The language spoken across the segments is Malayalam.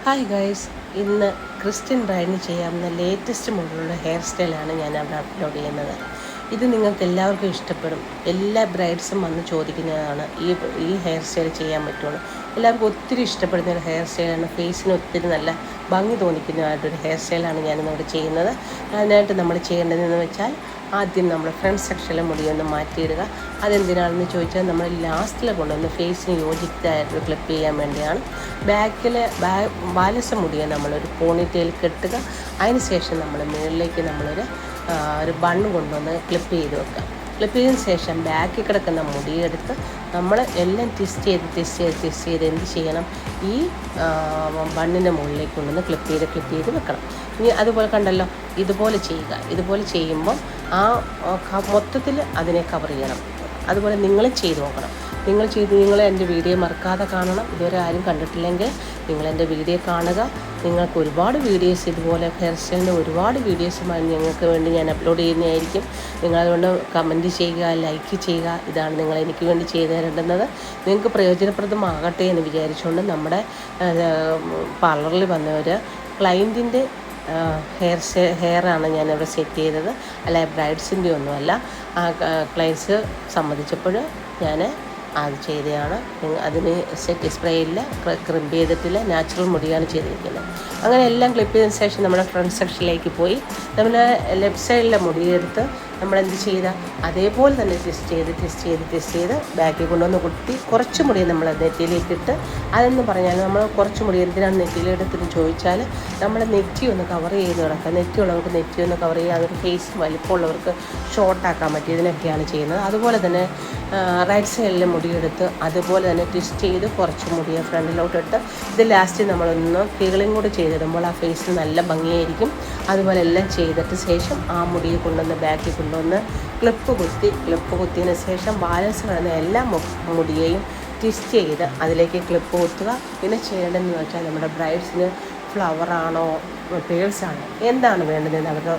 ഹായ് ഗൈസ്, ഇന്ന് ക്രിസ്ത്യൻ ബ്രൈഡിന് ചെയ്യാവുന്ന ലേറ്റസ്റ്റ് മോഡലുള്ള ഹെയർ സ്റ്റൈലാണ് ഞാൻ അവിടെ അപ്ലോഡ് ചെയ്യുന്നത്. ഇത് നിങ്ങൾക്ക് എല്ലാവർക്കും ഇഷ്ടപ്പെടും. എല്ലാ ബ്രൈഡ്സും വന്ന് ചോദിക്കുന്നതാണ് ഈ ഹെയർ സ്റ്റൈൽ ചെയ്യാൻ പറ്റുള്ളൂ. എല്ലാവർക്കും ഒത്തിരി ഇഷ്ടപ്പെടുന്ന ഒരു ഹെയർ സ്റ്റൈലാണ്. ഫേസിന് ഒത്തിരി നല്ല ഭംഗി തോന്നിക്കുന്നതായിട്ടൊരു ഹെയർ സ്റ്റൈലാണ് ഞാനിന്നിവിടെ ചെയ്യുന്നത്. അതിനായിട്ട് നമ്മൾ ചെയ്യേണ്ടതെന്ന് വെച്ചാൽ, ആദ്യം നമ്മൾ ഫ്രണ്ട് സെക്ഷനിലെ മുടിയൊന്ന് മാറ്റിയിടുക. അതെന്തിനാണെന്ന് ചോദിച്ചാൽ, നമ്മൾ ലാസ്റ്റിൽ കൊണ്ടുവന്ന് ഫേസിന് യോജിച്ചതായിട്ട് ക്ലിപ്പ് ചെയ്യാൻ വേണ്ടിയാണ്. ബാക്കിലെ ബാലൻസ് മുടിയെ നമ്മളൊരു പോണിറ്റെയിൽ കെട്ടുക. അതിന് ശേഷം നമ്മൾ മുകളിലേക്ക് ഒരു ബണ്ണ് കൊണ്ടുവന്ന് ക്ലിപ്പ് ചെയ്ത് വെക്കുക. ക്ലിപ്പ് ചെയ്തതിന് ശേഷം ബാക്കിൽ കിടക്കുന്ന മുടിയെടുത്ത് നമ്മൾ എല്ലാം ട്വിസ്റ്റ് ചെയ്ത് എന്ത് ചെയ്യണം, ഈ ബണ്ണിൻ്റെ മുകളിലേക്ക് കൊണ്ടുവന്ന് ക്ലിപ്പ് ചെയ്ത് വെക്കണം. ഇനി അതുപോലെ കണ്ടല്ലോ, ഇതുപോലെ ചെയ്യുക. ഇതുപോലെ ചെയ്യുമ്പം മൊത്തത്തിൽ അതിനെ കവർ ചെയ്യണം. അതുപോലെ നിങ്ങൾ ചെയ്ത് നോക്കണം. നിങ്ങൾ എൻ്റെ വീഡിയോ മറക്കാതെ കാണണം. ഇതുവരെ ആരും കണ്ടിട്ടില്ലെങ്കിൽ നിങ്ങൾ എൻ്റെ വീഡിയോ കാണുക. നിങ്ങൾക്ക് ഒരുപാട് വീഡിയോസ്, ഇതുപോലെ ഹെയർ സ്റ്റൈലിൻ്റെ ഒരുപാട് വീഡിയോസുമായി നിങ്ങൾക്ക് വേണ്ടി ഞാൻ അപ്ലോഡ് ചെയ്യുന്നതായിരിക്കും. നിങ്ങളതുകൊണ്ട് കമൻറ്റ് ചെയ്യുക, ലൈക്ക് ചെയ്യുക. ഇതാണ് നിങ്ങൾ എനിക്ക് വേണ്ടി ചെയ്തു തരേണ്ടുന്നത്. നിങ്ങൾക്ക് പ്രയോജനപ്രദമാകട്ടെ എന്ന് വിചാരിച്ചുകൊണ്ട് നമ്മുടെ പാർലറിൽ വന്ന ഒരു ക്ലയൻറ്റിൻ്റെ ഹെയറാണ് ഞാനിവിടെ സെറ്റ് ചെയ്തത്. അല്ല, ബ്രൈഡ്സിൻ്റെ ഒന്നുമല്ല. ആ ക്ലയൻസ് സമ്മതിച്ചപ്പോൾ ഞാൻ അത് ചെയ്തതാണ്. അതിന് സെറ്റ് സ്പ്രേ ഇല്ല, ക്രിമ്പ് ചെയ്തിട്ടില്ല, നാച്ചുറൽ മുടിയാണ് ചെയ്തിരിക്കുന്നത്. അങ്ങനെ എല്ലാം ക്ലിപ്പ് ചെയ്തതിന് ശേഷം നമ്മുടെ ഫ്രണ്ട് സെക്ഷനിലേക്ക് പോയി നമ്മൾ ലെഫ്റ്റ് സൈഡിലെ മുടിയെടുത്ത് നമ്മളെന്ത് ചെയ്ത അതേപോലെ തന്നെ ട്വിസ്റ്റ് ചെയ്ത് ബാക്കിൽ കൊണ്ടുവന്ന് കുത്തി കുറച്ച് മുടി നമ്മൾ നെറ്റിയിലേക്ക് ഇട്ട്, അതെന്ന് പറഞ്ഞാൽ നമ്മൾ കുറച്ച് മുടി എന്തിനാണ് നെറ്റിയിലെടുത്തെന്ന് ചോദിച്ചാൽ, നമ്മൾ നെറ്റി ഒന്ന് കവർ ചെയ്ത് കിടക്കുക. നെറ്റിയുള്ളവർക്ക് നെറ്റി ഒന്ന് കവർ ചെയ്യുക. അതൊരു ഫേസ് വലിപ്പമുള്ളവർക്ക് ഷോർട്ടാക്കാൻ പറ്റും. ഇതിനൊക്കെയാണ് ചെയ്യുന്നത്. അതുപോലെ തന്നെ റൈറ്റ് സൈഡിലെ മുടിയെടുത്ത് അതുപോലെ തന്നെ ട്വിസ്റ്റ് ചെയ്ത് കുറച്ച് മുടിയെ ഫ്രണ്ടിലോട്ടിട്ട് ഇത് ലാസ്റ്റ് നമ്മളൊന്ന് ഫീലിംഗ് കൂടി ചെയ്തിടുമ്പോൾ ആ ഫേസിൽ നല്ല ഭംഗിയായിരിക്കും. അതുപോലെ എല്ലാം ചെയ്തിട്ട് ശേഷം ആ മുടിയെ കൊണ്ടുവന്ന് ബാക്കിൽ കൊണ്ടുവന്ന് ക്ലിപ്പ് കുത്തിയതിന് ശേഷം ബാലൻസ് കിടന്ന എല്ലാ മുടിയെയും ട്വിസ്റ്റ് ചെയ്ത് അതിലേക്ക് ക്ലിപ്പ് കുത്തുക. പിന്നെ ചെയ്യേണ്ടതെന്ന് വെച്ചാൽ, നമ്മുടെ ബ്രൈഡ്സിന് ഫ്ലവറാണോ പേഴ്സാണോ എന്താണ് വേണ്ടതെന്ന്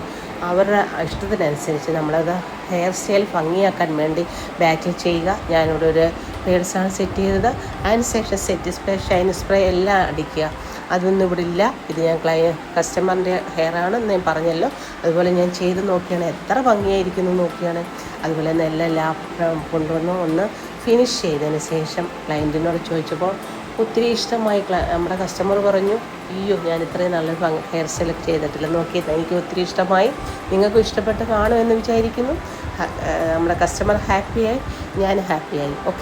അവരുടെ ഇഷ്ടത്തിനനുസരിച്ച് നമ്മളത് ഹെയർ സ്റ്റൈൽ ഭംഗിയാക്കാൻ വേണ്ടി ബാക്കിൽ ചെയ്യുക. ഞാനിവിടെ ഒരു പേഴ്സാണ് സെറ്റ് ചെയ്തത്. അതിന് ശേഷം ഷൈൻ സ്പ്രേ എല്ലാം അടിക്കുക. അതൊന്നും ഇവിടെ ഇല്ല. ഇത് ഞാൻ കസ്റ്റമറിൻ്റെ ഹെയറാണ് എന്ന് ഞാൻ പറഞ്ഞല്ലോ. അതുപോലെ ഞാൻ ചെയ്ത് നോക്കിയാണ് എത്ര ഭംഗിയായിരിക്കുന്നു നോക്കിയാണ്. അതുപോലെ തന്നെ എല്ലാം കൊണ്ടുവന്ന് ഒന്ന് ഫിനിഷ് ചെയ്തതിന് ശേഷം ക്ലയൻറ്റിനോട് ചോദിച്ചപ്പോൾ ഒത്തിരി ഇഷ്ടമായി. നമ്മുടെ കസ്റ്റമർ പറഞ്ഞു, അയ്യോ, ഞാൻ ഇത്രയും നല്ലൊരു ഹെയർ സെലക്ട് ചെയ്തിട്ടില്ല, നോക്കിയത് എനിക്ക് ഒത്തിരി ഇഷ്ടമായി. നിങ്ങൾക്കും ഇഷ്ടപ്പെട്ട് കാണുമെന്ന് വിചാരിക്കുന്നു. നമ്മുടെ കസ്റ്റമർ ഹാപ്പിയായി, ഞാൻ ഹാപ്പിയായി. ഓക്കെ.